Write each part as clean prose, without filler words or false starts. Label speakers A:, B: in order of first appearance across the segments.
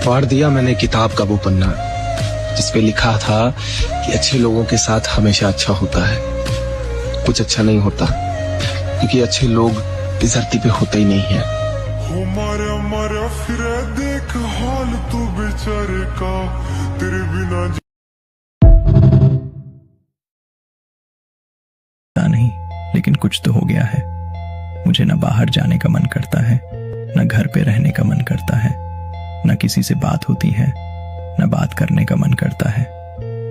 A: फाड़ दिया मैंने किताब का वो पन्ना जिसपे लिखा था कि अच्छे लोगों के साथ हमेशा अच्छा होता है। कुछ अच्छा नहीं होता क्योंकि अच्छे लोग इस धरती पे होते ही नहीं है।
B: हमारा फिर देख हाल तू बेचारे का तेरे बिना
C: नहीं, लेकिन कुछ तो हो गया है। मुझे न बाहर जाने का मन करता है, न घर पे रहने का मन करता है, न किसी से बात होती है, न बात करने का मन करता है।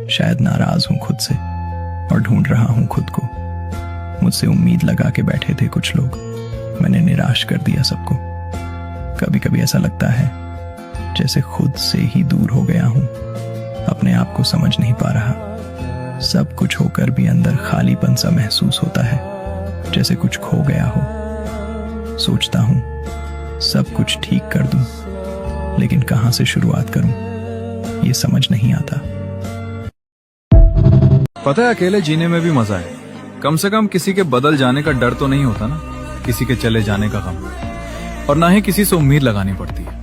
C: शायद नाराज हूं खुद से और ढूंढ रहा हूं खुद को। मुझसे उम्मीद लगा के बैठे थे कुछ लोग, मैंने निराश कर दिया सबको। कभी कभी ऐसा लगता है जैसे खुद से ही दूर हो गया हूं, अपने आप को समझ नहीं पा रहा। सब कुछ होकर भी अंदर खालीपन सा महसूस होता है, जैसे कुछ खो गया हो। सोचता हूं सब कुछ ठीक कर दूं, लेकिन कहां से शुरुआत करूं ये समझ नहीं आता।
D: पता है अकेले जीने में भी मजा है। कम से कम किसी के बदल जाने का डर तो नहीं होता ना, किसी के चले जाने का गम, और ना ही किसी से उम्मीद लगानी पड़ती है।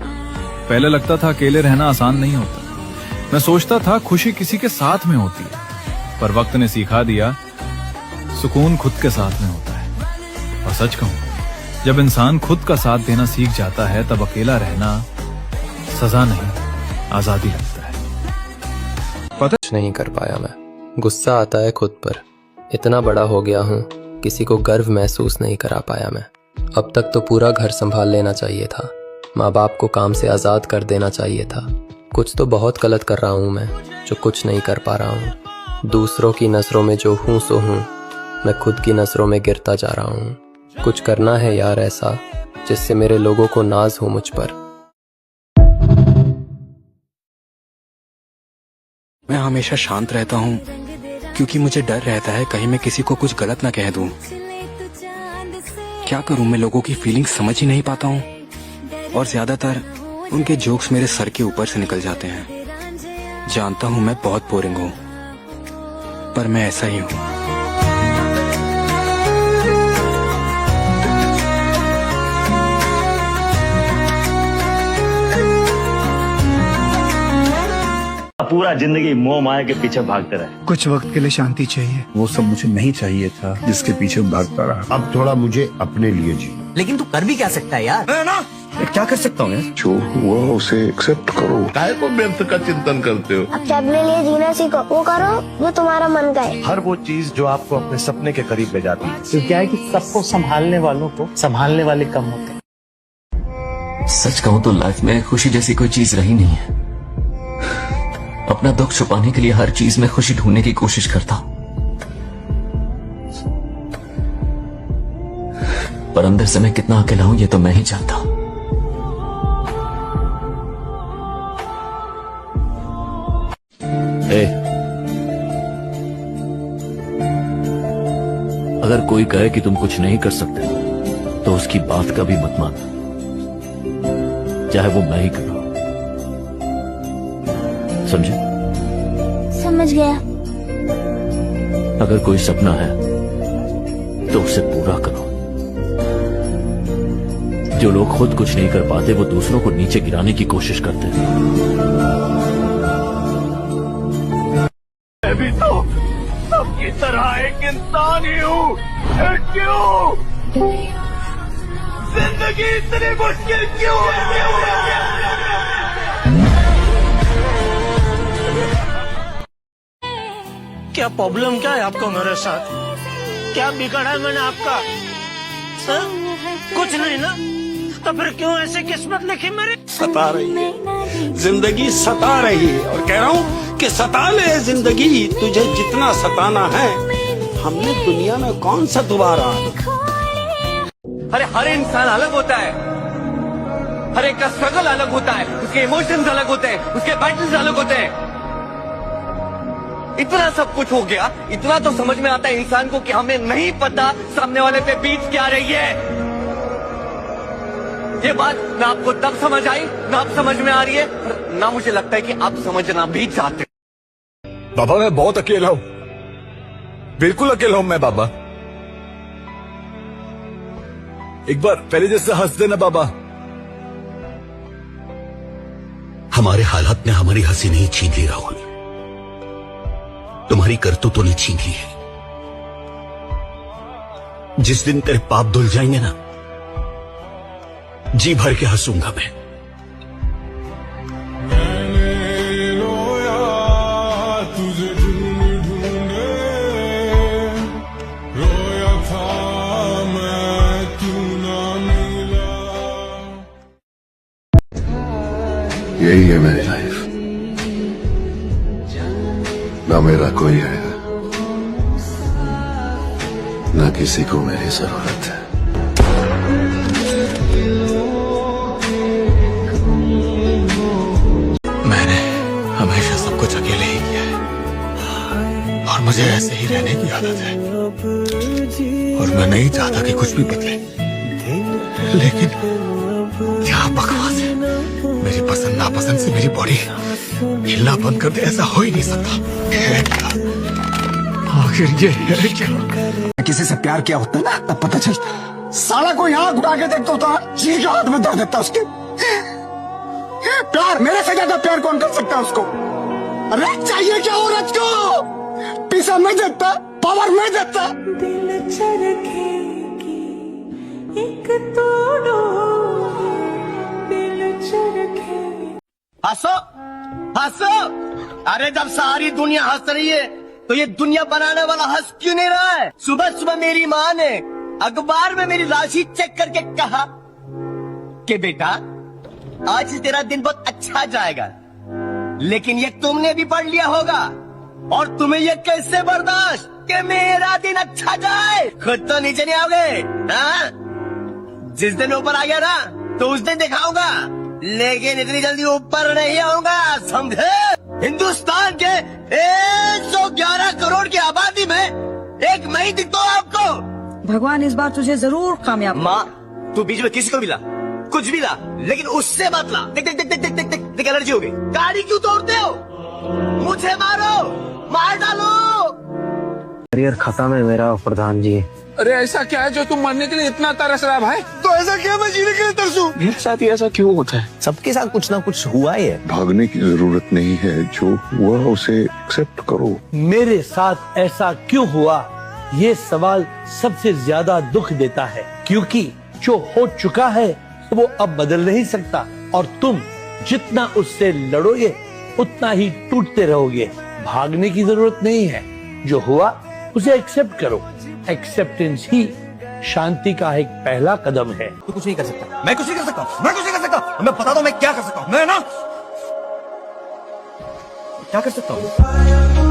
D: पहले लगता था अकेले रहना आसान नहीं होता। मैं सोचता था खुशी किसी के साथ में होती है, पर वक्त ने सिखा दिया सुकून खुद के साथ में होता है। और सच कहूं, जब इंसान खुद का साथ देना सीख जाता है तब अकेला रहना सजा नहीं, आजादी लगता है।
E: कुछ नहीं कर पाया मैं, गुस्सा आता है खुद पर। इतना बड़ा हो गया हूँ, किसी को गर्व महसूस नहीं करा पाया मैं। अब तक तो पूरा घर संभाल लेना चाहिए था, माँ बाप को काम से आज़ाद कर देना चाहिए था। कुछ तो बहुत गलत कर रहा हूँ मैं, जो कुछ नहीं कर पा रहा हूँ। दूसरों की नज़रों में जो हूँ सो हूँ, मैं खुद की नज़रों में गिरता जा रहा हूँ। कुछ करना है यार ऐसा जिससे मेरे लोगों को नाज हो मुझ पर।
A: मैं हमेशा शांत रहता हूँ क्योंकि मुझे डर रहता है कहीं मैं किसी को कुछ गलत ना कह दूं। क्या करूं, मैं लोगों की फीलिंग्स समझ ही नहीं पाता हूँ और ज्यादातर उनके जोक्स मेरे सर के ऊपर से निकल जाते हैं। जानता हूँ मैं बहुत बोरिंग हूँ, पर मैं ऐसा ही हूँ।
F: पूरा जिंदगी मोह माया के पीछे भागते रहे।
G: कुछ वक्त के लिए शांति चाहिए।
H: वो सब मुझे नहीं चाहिए था जिसके पीछे भागता रहा। अब थोड़ा मुझे अपने लिए जी।
I: लेकिन तू कर भी क्या सकता है यार?
H: क्या कर सकता हूँ यार? जो हुआ उसे एक्सेप्ट करो। काहे को व्यर्थ का चिंतन करते हो?
J: अब अपने लिए जीना सीखो, वो करो जो तुम्हारा मन का है।
H: हर वो चीज जो आपको अपने सपने के करीब ले जाती है।
I: तो क्या है कि सबको संभालने वालों को संभालने वाले कम होते हैं।
K: सच कहूँ तो लाइफ में खुशी जैसी कोई चीज रही नहीं है। अपना दुख छुपाने के लिए हर चीज में खुशी ढूंढने की कोशिश करता हूं, पर अंदर से मैं कितना अकेला हूं ये तो मैं ही जानता हूं।
L: अगर कोई कहे कि तुम कुछ नहीं कर सकते तो उसकी बात का भी मत मानना, चाहे वो मैं ही कर रहा हूं। समझे?
J: समझ गया।
L: अगर कोई सपना है तो उसे पूरा करो। जो लोग खुद कुछ नहीं कर पाते वो दूसरों को नीचे गिराने की कोशिश करते हैं।
B: मैं भी तो सबकी तरह एक इंसान ही हूँ। क्यों जिंदगी इतनी मुश्किल क्यों है?
I: क्या प्रॉब्लम क्या है आपको मेरे साथ? क्या बिगड़ा है मैंने आपका? कुछ नहीं ना, तो फिर क्यों ऐसे किस्मत लिखी मेरी?
M: सता रही है जिंदगी, सता रही है, और कह रहा हूँ कि सता ले जिंदगी, तुझे जितना सताना है हमने दुनिया में कौन सा दोबारा।
N: अरे हर इंसान अलग होता है, हर एक का स्ट्रगल अलग होता है, उसके इमोशंस अलग होते हैं, उसके बैटल्स अलग होते हैं। इतना सब कुछ हो गया, इतना तो समझ में आता है इंसान को कि हमें नहीं पता सामने वाले पे बीत क्या रही है। ये बात ना आपको तब समझ आई, ना आप समझ में आ रही है, ना मुझे लगता है कि आप समझना भी चाहते।
H: बाबा मैं बहुत अकेला हूं, बिल्कुल अकेला हूं मैं बाबा। एक बार पहले जैसे हंस देना बाबा।
M: हमारे हालात ने हमारी हंसी नहीं छीन ली राहुल, तुम्हारी करतूतों ने छीन ली है। जिस दिन तेरे पाप धुल जाएंगे ना, जी भर के हंसूंगा मैं।
H: यही है मेरी लाइफ, ना मेरा कोई है, ना किसी को मेरी जरूरत है।
A: मैंने हमेशा सब कुछ अकेले ही किया है और मुझे ऐसे ही रहने की आदत है और मैं नहीं चाहता कि कुछ भी बदले, लेकिन क्या बकवास है। मेरी पसंद नापसंद से मेरी बॉडी हिलना बंद कर दे, ऐसा हो ही नहीं सकता। है क्या? आखिर ये है क्या?
M: किसी से प्यार किया होता ना तब पता चलता। साला कोई आंख उठा के देखता होता, जी के हाथ में दर्द देता उसके। प्यार मेरे से ज्यादा प्यार कौन कर सकता है उसको? अरे चाहिए क्या औरत को? पैसा मैं देता, पावर मैं देता।
N: हंसो हंसो, अरे जब सारी दुनिया हंस रही है तो ये दुनिया बनाने वाला हंस क्यों नहीं रहा है? सुबह सुबह मेरी माँ ने अखबार में मेरी राशि चेक करके कहा कि बेटा आज तेरा दिन बहुत अच्छा जाएगा, लेकिन ये तुमने भी पढ़ लिया होगा और तुम्हें ये कैसे बर्दाश्त कि मेरा दिन अच्छा जाए? खुद तो नीचे नहीं आओगे, हाँ? जिस दिन ऊपर आ गया ना तो उस दिन दिखाऊंगा, लेकिन इतनी जल्दी ऊपर नहीं आऊंगा, समझे? हिंदुस्तान के 111 करोड़ की आबादी में एक मैं ही दिखता हूँ आपको।
G: भगवान इस बार तुझे जरूर कामयाब।
N: माँ तू बीच में किसी को भी ला, कुछ भी ला, लेकिन उससे मत ला। देख देख देख देख देख देख देख एलर्जी हो गई। गाड़ी क्यों तोड़ते हो? मुझे मारो, मार डालो।
I: करियर खत्म है मेरा प्रधान जी।
M: अरे ऐसा क्या है जो तुम मरने के लिए इतना तरस रहा है भाई? तो ऐसा क्या मैं जीने के लिए तरसूं?
A: मेरे साथ ही ऐसा क्यों होता है?
I: सबके साथ कुछ ना कुछ हुआ ही है।
H: भागने की जरूरत नहीं है, जो हुआ उसे एक्सेप्ट करो।
I: मेरे साथ ऐसा क्यों हुआ, ये सवाल सबसे ज्यादा दुख देता है, क्योंकि जो हो चुका है वो अब बदल नहीं सकता और तुम जितना उससे लड़ोगे उतना ही टूटते रहोगे। भागने की जरूरत नहीं है, जो हुआ उसे एक्सेप्ट करो। एक्सेप्टेंस ही शांति का एक पहला कदम है।
N: तू कुछ नहीं कर सकता, मैं कुछ नहीं कर सकता, मैं कुछ नहीं कर सकता। मैं बता दो मैं क्या कर सकता हूँ। मैं ना क्या कर सकता हूँ?